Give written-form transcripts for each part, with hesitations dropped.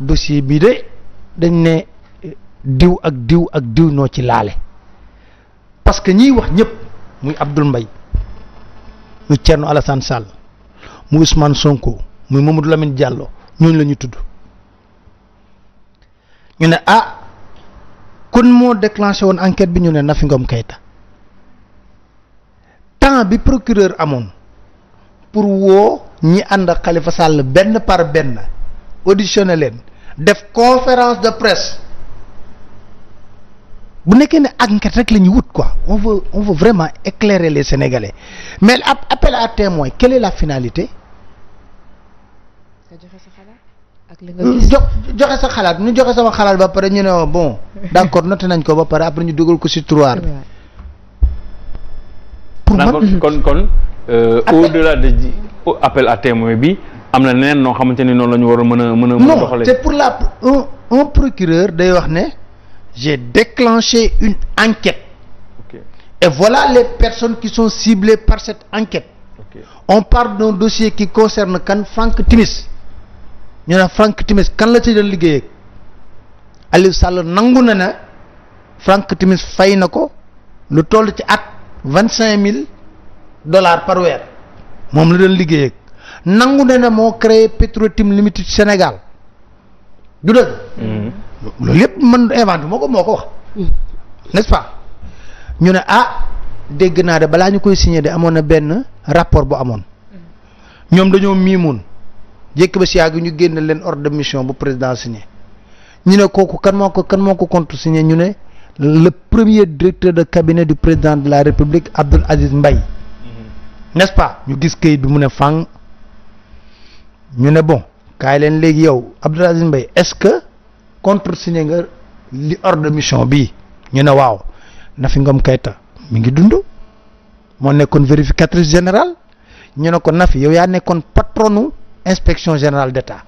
dossier bi de dañ ne diw ak diw ak diw noo ci laale parce que ñiy wax ñëpp muy Abdoul Mbaye muy Thierno Alassane Sall muy Ousmane Sonko muy Mamadou Lamine Diallo ñooñu la ñu tudd ñu ne kon moo déclenché woon enquête bi ñu ne Nafi Ngom Keïta temps bi procureur amoon pour woo ñi ànd ak Khalifa Sall benn par benn auditionné leen def conférence de presse bu nekkee ne enquête rek la ñu wut quoi on veut vraiment éclairer les Sénégalais mais appel à témoin quelle est la finalité. nga joxe sa xalaat ak li nga gis joxe sa xalaat ñu joxe sama xalaat ba pare ñu ne bon d'accord noté nañ ko ba pare après ñu dugal ko ci tiroir bi. pour man kon au-delà de appel à témoin bi am na neneen noo xamante ni noonu la ñu war a mën a doxalee. non c'est pour un procureur day wax ne j'ai déclenché une enquête. Okay. Et voilà les personnes qui sont ciblées par cette enquête. Okay. On parle d'un dossier qui concerne kan Franck Timis ñu ne Franck Timis kan la ci doon liggéeyee Aliou Sall nangu na ne Franck Timis fay na ko lu toll ci at $25,000 par weer moom la doon liggéeyee nangu na ne moo créé Petro-Tim Limited Sénégal du dëgg. loolu yëpp man inventé moo ko wax n'est-ce pas ñu ne dégg naa de balaa ñu koy signé de amoon na benn rapport bu amoon ñoom dañoo miimoon jékki ba si yàgg ñu génne leen ordre de mission bu président signé ñu ne kooku kan moo ko contre signé ñu ne le premier directeur de cabinet du président de la République Abdoul Aziz Mbaye n'est-ce pas ñu gis kayit bi mu ne fang ñu ne bon kaay leen léegi yow Abdoul Aziz Mbaye est-ce que contresigné nga li ordre de mission bii ñu ne waaw Nafi Ngom Keïta mi ngi dund moo nekkoon vérificatrice générale ñu ne ko Nafi yow yaa nekkoon patronu inspection générale d'État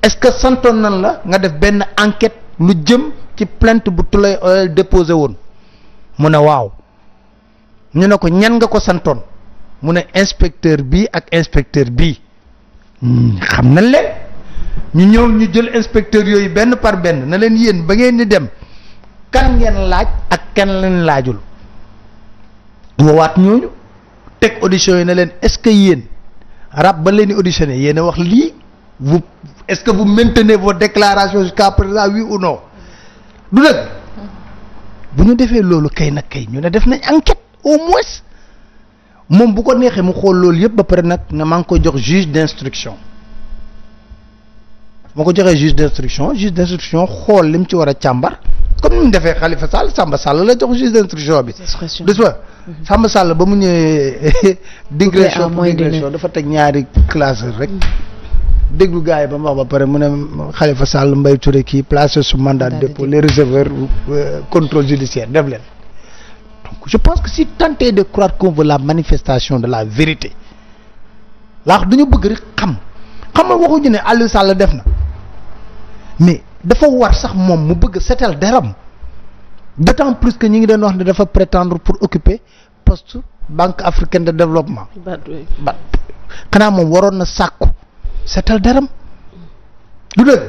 est-ce que santoon nan la nga def benn enquête lu jëm ci plainte bu Tullow Oil déposé woon mu ne waaw ñu ne ko ñan nga ko santoon mu ne inspecteur bii ak inspecteur bii xam nañ leen ñu ñëw ñu jël inspecteur yooyu benn par benn na leen yéen ba ngeen di dem kan ngeen laaj ak kan leen laajul woowaat ñooñu teg audition yi ne leen est-ce que yéen rab ba leen di auditionné yéen a wax lii vous est-ce que vous maintenez vos déclarations jusqu'à présent oui ou non du dëgg bu ñu defee loolu kay nag kay ñu ne def nañ enquête au moins moom bu ko neexee mu xool loolu yëpp ba pare nag ne maa ngi ko jox juge d'instruction moo ko joxee juge d'instruction xool lim ci war a càmbar comme ni mu defee Khalifa Sall Samba Sall la jox juge d'instruction bi. des fois Samba Sall ba mu ñëwee. digression pour digression dafa teg ñaari classeur rek. déglu gars yi ba mu wax ba pare mu ne Khalifa Sall Mbaye Touré kii placé sous mandat de dépôt les receveurs contrôle judiciaire def leen. donc je pense que si tenter de croire qu'on veut la manifestation de la vérité laa dañu bëgg rek xam nga waxuñu ne Aliou Sall def na. mais dafa war sax moom mu bëgg setal deram d'autant plus que ñi ngi doon wax ne dafa prétendre pour occuper poste Banque africaine de développement ba xanaa moom waroon na sàkku setal deram du dëgg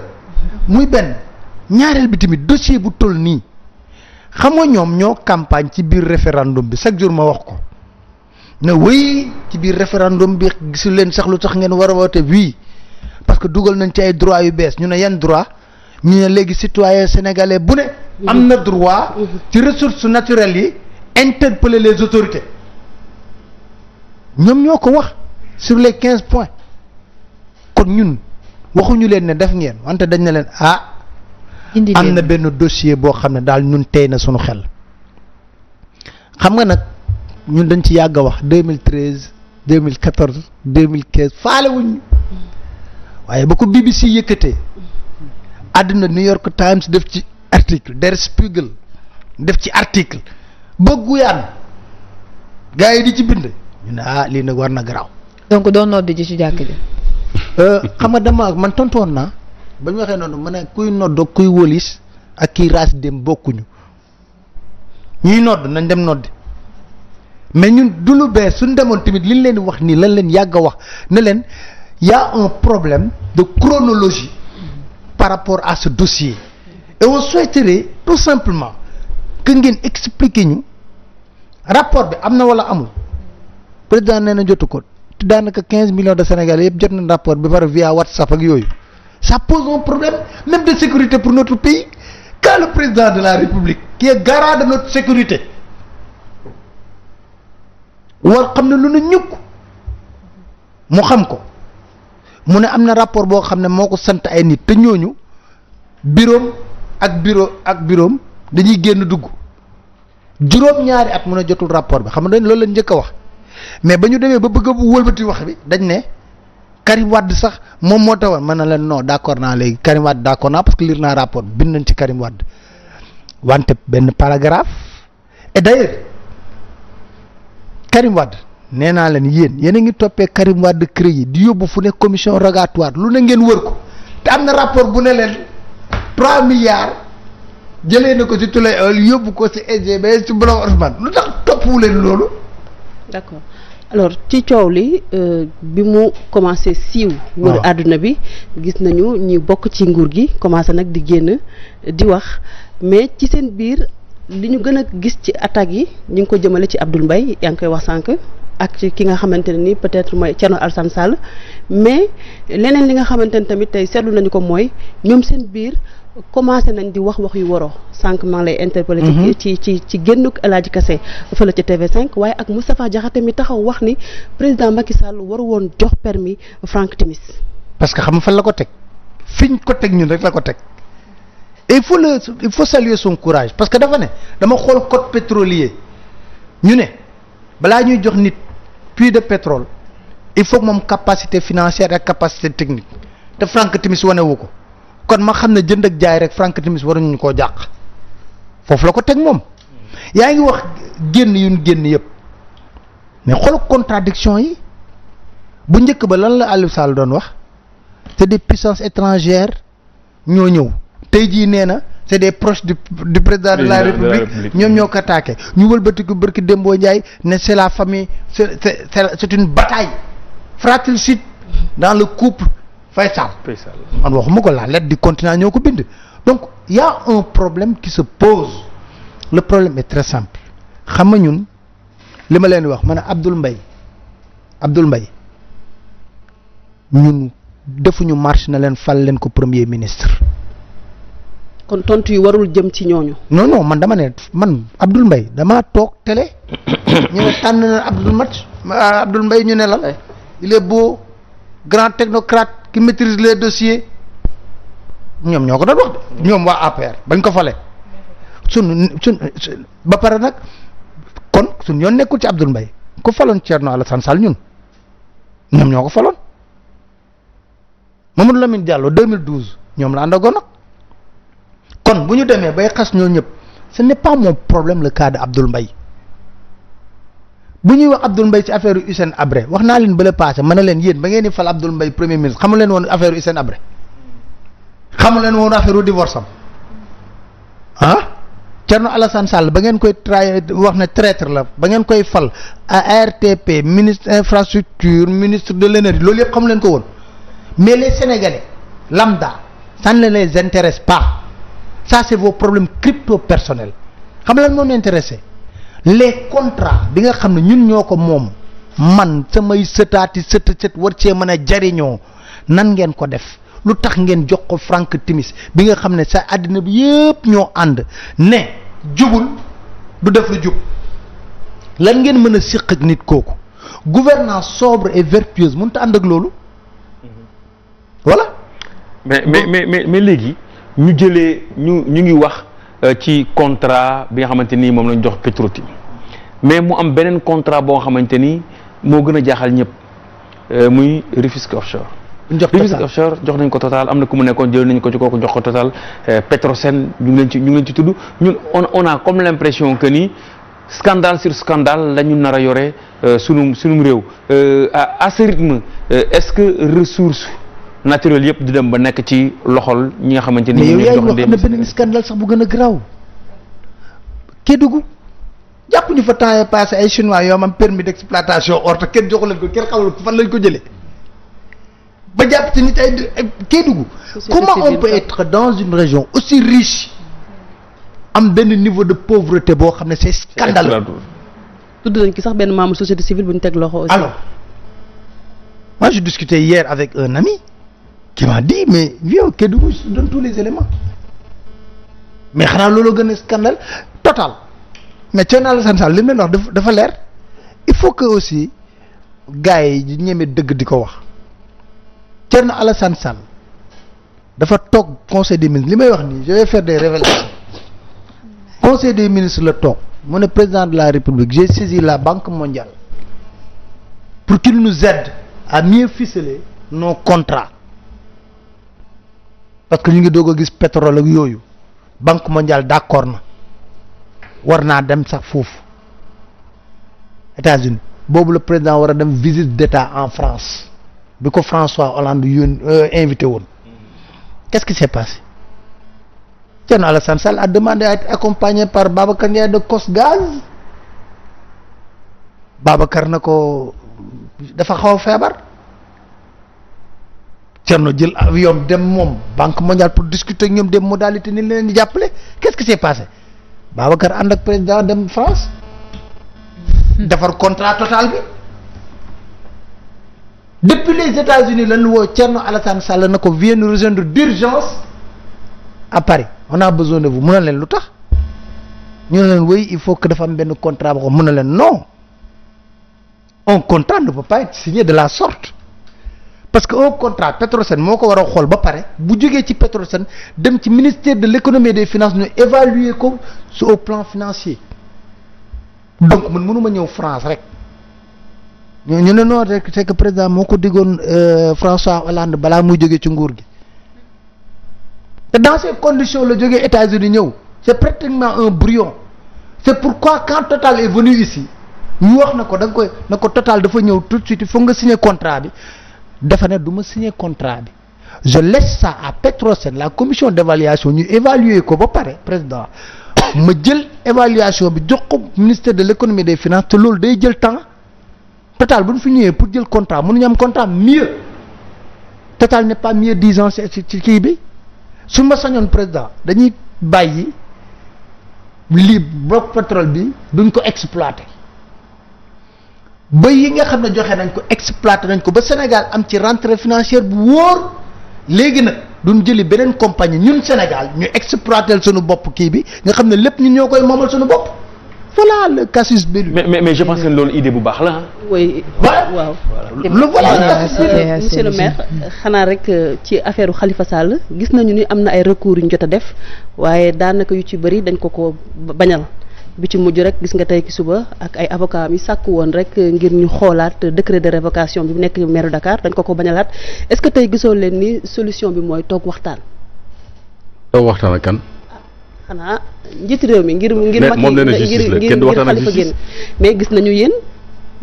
muy benn ñaareel bi tamit dossier bu toll nii xam nga ñoom ñoo campagne ci biir référendum bi chaque jour ma wax ko ne wéy ci biir référendum bi gisul leen sax lu tax ngeen war a woote wii parce que dugal nañ ci ay droit yu bees ñu ne yan droit ñu ne léegi citoyen sénégalais bu ne am na droit ci ressources naturelles yi interpeller les autorités ñoom ñoo ko wax sur les 15 points kon ñun waxuñu leen ne def ngeen wante dañ ne leen am na benn dossier boo xam ne daal ñun tey na suñu xel xam nga nag ñun dañ ci yàgg a wax 2013 2014 2015 faale wuñ waaye ba ko BBC yëkkatee àdduna New York Times def ci article Der Spiegel def ci article ba Guyane gars yi di ci bind ñu ne lii nag war na garaaw. donc doon nodd ji ci jàkk ji. xam nga man tontoon naa ba ñu waxee noonu ma ne kuy nodd kuy wëlis ak kiy raas dem bokkuñu ñuy nodd nañ dem noddi mais ñun du lu bees suñ demoon tamit liñ leen di wax nii lan leen yàgg a wax ne leen y a un problème de chronologie par rapport à ce dossier et on souhaiterait tout simplement que ngeen expliquer ñu rapport bi am na wala amul président nee na jotu ko te daanaka 15 millions de Sénégalais yëpp jot nañ rapport bi par via WhatsApp ak yooyu ça pose un problème même de sécurité pour notre pays quand le président de la République qui est garant de notre sécurité war xam ne lu nu ñukk mu xam ko mu ne am na rapport boo xam ne moo ko sant ay nit te ñooñu bureau dañuy génn dugg juróom-ñaari at mun a jotul rapport bi xam nga loolu lañ njëkk a wax mais ba ñu demee ba bëgg a wëlbati wax bi dañ ne Karim Wade sax moom moo tawoon mën na leen non d'accord naa léegi Karim Wade d'accord naa parce que lire naa rapport bind nañ ci Karim Wade wante benn paragraphe et d'ailleurs Karim Wade nee naa leen yéen a ngi toppee Karim Wade CREI yi di yóbbu fu ne commission rogatoire lu ne ngeen wër ko te am na rapport bu ne leen 3 milliards jëlee na ko ci Tulay yóbbu ko ci SGBS ci Borom Ousmane lu tax toppwu leen loolu. d'accord alors ci coow li bi mu commencé siiw. wër àdduna bi gis nañu ñi bokk ci nguur gi commencé nag di génn di wax mais ci seen biir li ñu gën a gis ci attaques yi ñu ngi ko jëmale ci Abdoul Mbaye yaa ngi koy wax sànq. ak ci ki nga xamante ne ni peut-être mooy Thierno Alassane Sall mais leneen li nga xamante ne tamit tey seetlu nañu ko mooy ñoom seen biir commencé nañ di wax yu waroo sànq maa ngi lay interpellé. ci génnuk El Hadji Kassé fële ca TV5 waaye ak Moustapha Diakhaté mi taxaw wax ni président Macky Sall waru woon jox permis Franck Timis. parce que xam nga fan la ko teg fiñ ko teg ñun rek la ko teg et il faut saluer son courage parce que dafa ne dama xool code pétrolier ñu ne balaa ñuy jox nit puits de pétrole il faut que moom capacité financière ak capacité technique te Franck Timis wanewu ko kon ma xam ne jënd ak jaay rek Franck Timis waruñu koo jàq foofu la ko teg moom yaa ngi wax génn yuñ génn yëpp mais xool contradiction yi bu njëkk ba lan la Aliou Sall doon wax c'est des puissances étrangères ñoo ñëw tey jii nee na c'est des proches du président de la République ñoom ñoo ko attaqué ñu wëlbatiku barki Dembo Ndiaye ne c'est la famille c'est une bataille fratricide dans le couple Faye Sall man waxuma ko la lettre du continent ñoo ko bind donc y a un problème qui se pose le problème est très simple xam nga ñun li ma leen di wax ma ne Abdoul Mbaye ñun defuñu marche na leen fal leen ko premier ministre. kon tontu yi warul jëm ci ñooñu. non man dama ne man Abdoul Mbaye damaa toog télé ñu ne tànn na Abdoul Mbaye ñu ne la il est beau grand technocrate qui maîtrise les dossiers ñoom ñoo ko doon wax de ñoom waa APR bañ ko fale sun ba pare nag kon suñ yoon nekkul ci Abdoul Mbaye ku faloon Thierno Alassane Sall ñoom ñoo ko faloon Mamadou Lamine Diallo 2012 ñoom la àndagoon nag kon bu ñu demee bay xas ñoo ñëpp ce n'est pas mon problème le cas de Abdoul Mbaye bu ñuy wax Abdoul Mbaye ci affaire Hissène Habré wax naa leen ba la passé ma ne leen yéen ba ngeen di fal Abdoul Mbaye premier ministre xamu leen woon affaire Hissène Habré xamu leen woon affaire divorce am Thierno Alassane Sall ba ngeen koy wax ne traître la ba ngeen koy fal ARTP ministre infrastructure ministre de l'énergie loolu yëpp xamu leen ko woon mais les Sénégalais lambda ça ne les intéresse pas ça c'est vos problèmes crypto personnels xam lan moo ñu intéressé les contrats bi nga xam ne ñun ñoo ko moom man samay sëtaati sët war cee mën a jariñoo nan ngeen ko def lu tax ngeen jox ko Franck Timis bi nga xam ne sa àddina bi yëpp ñoo ànd ne jubul du def lu jub lan ngeen mën a siq ak nit kooku gouvernance sobre et vertueuse mënut a ànd ak loolu voilà. mais léegi ñu jëlee ñu ngi wax ci contrat bi nga xamante ni moom lañ jox Petro-Tim mais mu am beneen contrat boo xamante ni moo gën a jaaxal ñëpp muy Rufisque Offshore. Rufisque Offshore jox nañ ko Total am na ku mu nekkoon jël nañ ko ci kooku jox ko Total Petrosen ñu ngi leen ci tudd ñun on a comme l'impression que ni scandale sur scandale la ñu nar a yore sunum réew à ce rythme est-ce que ressources naturelles yëpp di dem ba nekk ci loxol ñi nga xamante ni. mais yow yaay wax am na beneen scandale sax bu gën a garaaw Kédougou jàpp ñu fa temps yii passé ay chinois yoo am permis d'exploitation or te kenn joxu leen ko kenn xamul fan lañ ko jëlee ba jàpp ci nit ay Kédougou. Comment on peut être dans une région aussi riche am benn niveau de pauvreté boo xam ne c'est scandaleux. tudd nañ ki sax benn membre société civile bu ñu teg loxo aussi. Alors moi je discutais hier avec un ami qui m'a dit mais viens Kédougou je donne tous les éléments mais xanaa loolu gën a scandale total mais Thierno Alassane Sall li mu leen wax dafa leer il faut que aussi gars yi ñeme dëgg di ko wax Thierno Alassane Sall dafa toog conseil des ministres li may wax nii je vais faire des révélations conseil des ministres la toog mu ne président de la République j'ai saisi la Banque mondiale pour qu'il nous aide à mieux ficeler nos contrats parce que ñu ngi doog a gis pétrole ak yooyu Banque mondiale d'accord na war naa dem sax foofu États-Unis boobu le président war a dem visite d'État en France bi ko François Hollande invité woon qu'est-ce qui s'est passé Thierno Alassane Sall a demandé à être accompagné par Babacar Ndiaye de Cosgaz Babacar na ko dafa xaw a feebar Thierno jël avion dem moom Banque mondiale pour discuter ak ñoom des modalités ni leen di jàppale qu'est-ce qui s'est passé Babacar ànd ak président dem France defar contrat Total bi depuis les États-Unis lañu woo Thierno Alassane Sall na ko viens nous rejoindre d'urgence à Paris on a besoin de vous mun na leen lu tax ñu ne leen oui il faut que dafa am benn contrat boo xam mun na leen non un contrat ne peut pas être signé de la sorte parce que un contrat Petrosen moo ko war a xool ba pare bu jógee ci Petrosen dem ci ministère de l'économie et des finances ñu évaluer ko sur au plan financier donc man mënuma ñëw France rek ñu ne non rek c'est que président moo ko diggoon François Hollande balaa muy jógee ci nguur gi te dans ces conditions la jógee États-Unis ñëw c'est pratiquement un brouillon c'est pourquoi quand Total est venu ici ñu wax na ko da nga koy na ko Total dafa ñëw tout de suite il faut nga signer contrat bi dafa ne du ma signer contrat bi je laisse ça à Petrosen la commission d'évaluation ñu évaluer ko ba pare président ma jël évaluation bi jox ko ministère de l'économie et des finances te loolu day jël temps Total bu ñu fi ñëwee pour jël contrat mënuñu am contrat mieux Total n'est pas mieux 10 ans ci kii bi su ma sañoon président dañuy bàyyi lii bloc pétrole bi duñ ko exploiter ba yi nga xam ne joxe nañ ko exploiter nañ ko ba Sénégal am ci rentrée financière bu wóor léegi nag duñ jëli beneen compagnie ñun Sénégal ñu exploiter suñu bopp kii bi nga xam ne lépp ñun ñoo koy moomal suñu bopp voilà le casus belli. mais je pense que loolu idée bu baax la ah. oui waaw. le voilà. monsieur le maire xanaa rek ci affaire Khalifa Sall gis nañu ni am na ay recours yu ñu jot a def waaye daanaka yu ci bëri dañ ko bañal bi ci mujj rek gis nga tey ki suba ak ay avocats yi sàkku woon rek ngir ñu xoolaat décret de révocation bi nekk maire Dakar dañ ko bañalaat est-ce que tey gisoo leen ni solution bi mooy toog waxtaan. toog waxtaan ak kan. xanaa njiitu réew mi ngir moom nee na justice la kenn du waxtaan ak justice mais gis nañu yéen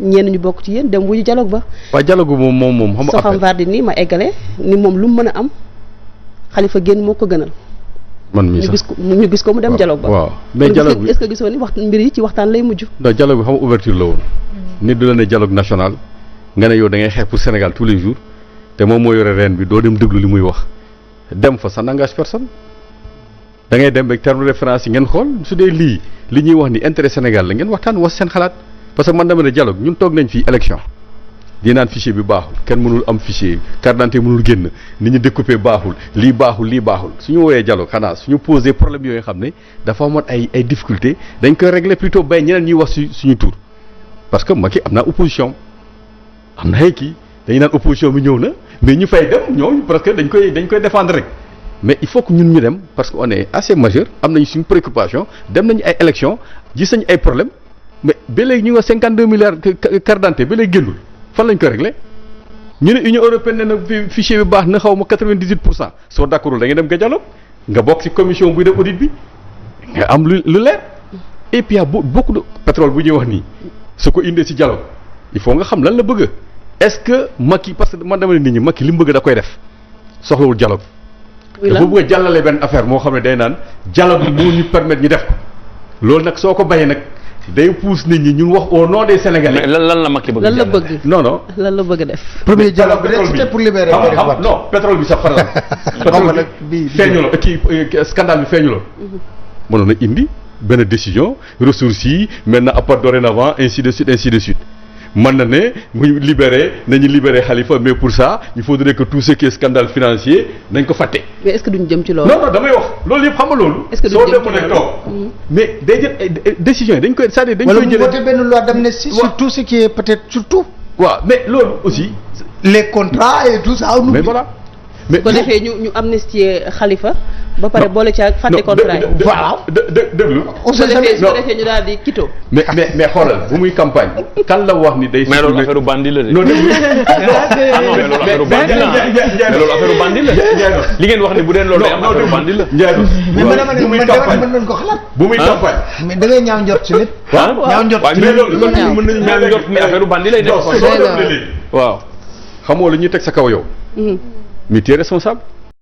ñenn ñu bokk ci yéen dem wuyu dialogue ba. waaw dialogue moom xam nga. Soham Wardini ma eggale ni moom lu mu mën a am Khalifa génn moo ko gënal. man mii sax ñu gis ko mu dem dialogue ba. waaw mais dialogue bi est-ce que gisoo ni mbir yi ci waxtaan lay mujj. non dialogue bi xam nga ouverture la woon. nit du la ne dialogue national nga ne yow da ngay xeex pour Sénégal tous les jours te moom moo yore reen bi doo dem déglu li muy wax dem fa ça n'engage personne. da ngay dem rek terme de référence yi ngeen xool su dee li ñuy wax ni intérêt Sénégal la ngeen waxtaan wax seen xalaat parce que man dama ne dialogue ñun toog nañ fii élection di naan fichier bi baaxul kenn mënul am fichier carte d'identité mënul génn nit ñi découpé baaxul lii baaxul suñu woowee dialogue xanaa suñu posé problème yooyu xam ne dafa amoon ay difficultés dañ koy régler plutôt bay ñeneen ñuy wax suñu tour parce que Macky am naa opposition am na ay kii dañu naan opposition bi ñëw na mais ñu fay dem ñoom parce que dañ koy défendre rek. mais il faut que ñun ñu dem parce que on est assez majeur am nañu suñu préoccupation dem nañu ay élections gis nañu ay problèmes mais ba léegi ñu ngi wax 52 milliards carte d'identité ba léegi génnul fan lañ ko réglé ñu ne Union européenne ne na fichier bi baax na xaw ma 98% soo d'accordul da ngay dem nga dialogue nga bokk ci commission buy def audit bi nga am lu leer et puis y a beaucoup de pétrole bu ñuy wax nii su ko indee ci dialogue il faut nga xam lan la bëgg est-ce que Macky parce que man dama ne nit ñi Macky li mu bëgg da koy def soxlawul dialogue. dafa bëgg a jàllale benn affaire moo xam ne day naan dialogue bi moo ñu permettre ñu def ko loolu nag soo ko bayee nag day pousse nit ñi ñu wax au nom des Sénégalais. mais lan la Macky bëgg lan la bëgg. non non. lan la bëgg a def. premier dialogue bi rek c'était pour libérer Karim Wade. non pétrole bi sax par la. pétrole bi feeñu la kii scandale bi feeñu la. mënoon na indi benn décision ressources yi maintenant à part dorénavant ainsi de suite mën na ne mu nañu libéré Khalifa mais pour ça il faudrait que tout ce qui est scandale financier nañ ko fàtte. mais est-ce que duñ jëm ci loolu. non damay wax loolu yëpp xam nga loolu. est-ce que duñ jëm ci loolu soo demoon toog. mais day jël décision yi dañ koy c'est-à-dire dañ koy jëlee. wala mu voté benn loi d'amnistie sur tout ce qui est peut-être surtout. waaw mais loolu aussi. les contrats et tout ça. mais voilà. mais bu ko defee ñu amnistier Khalifa. ba pare boole ci ak fàtte contrat yi. voilà déglu. su ko defee ñu daal di kito. mais xoolal bu muy campagne kan la wax ni day. mais loolu affaire bandi la de. non déglu. non mais loolu affaire bandi la mais loolu affaire bandi la. li ngeen wax ni bu dee loolu day am affaire bandi la. mais bu muy campagne mën nañ ko xalaat. bu muy campagne. mais da ngay ñaaw njort ci nit. ñaaw njort ci mais nit. loolu mën nañu ñaaw njort ni affaire bandi lay def. waaw xamoo la ñuy teg sa kaw yow. mais tu es responsable.